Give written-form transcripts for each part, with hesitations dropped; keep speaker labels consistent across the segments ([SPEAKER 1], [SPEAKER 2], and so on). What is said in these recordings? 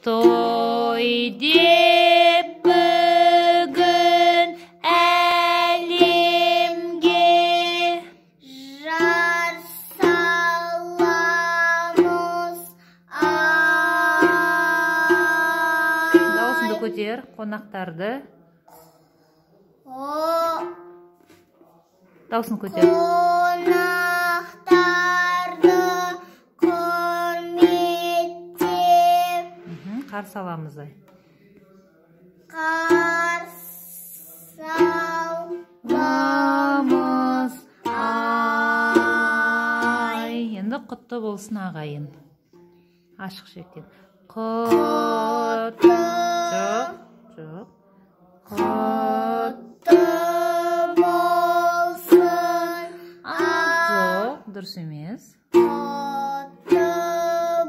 [SPEAKER 1] Той деп бүгін әлемге
[SPEAKER 2] жар саламыз.
[SPEAKER 1] Даусыңды көтер, қонақтарды. Даусын көтер.
[SPEAKER 2] Қонақтарды құрметтеп,
[SPEAKER 1] Қарсы аламыз.
[SPEAKER 2] қарсы аламыз.
[SPEAKER 1] Енді құтты болсын ағайын. Ашық шектен. Құтты. Жоқ.
[SPEAKER 2] Құтты болсын.
[SPEAKER 1] Жоқ, дұрыс емес.
[SPEAKER 2] Құтты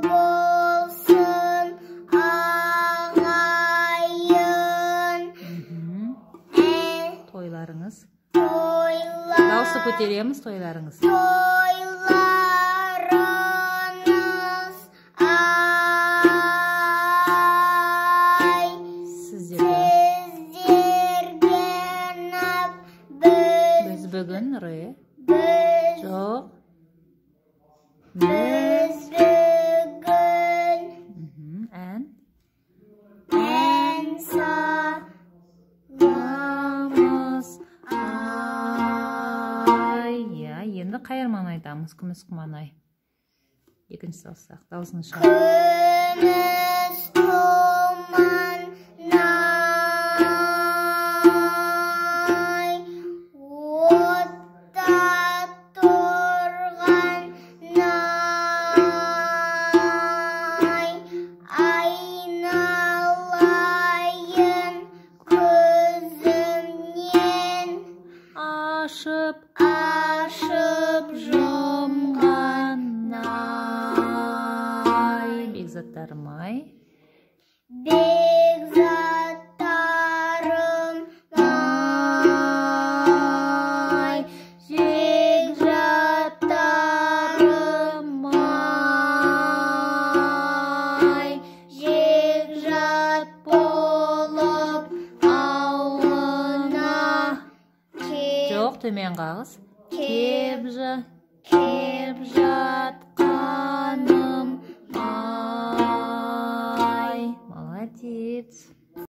[SPEAKER 2] болсын ағайын.
[SPEAKER 1] Тойларыңыз.
[SPEAKER 2] Тойларыңыз.
[SPEAKER 1] Дауысты көтереміз, тойларыңыз. Біз бүгін жоқ.
[SPEAKER 2] Біз бүгін
[SPEAKER 1] Ән
[SPEAKER 2] саламыз.
[SPEAKER 1] Енді қайырман айтамыз, күміс құманай. Екінші салсақ, даусыны шығар.
[SPEAKER 2] Күміс құманай, отта тұрған най, айналайын көзімнен,
[SPEAKER 1] Ашып
[SPEAKER 2] жұмған
[SPEAKER 1] ай. Бекзаттарым ай.
[SPEAKER 2] Бекзаттарым ай, жекжаттарым ай, жекжат болып ауылына
[SPEAKER 1] Жоқ, төмен қағыз. Кеп жатқаным ай. Молодец.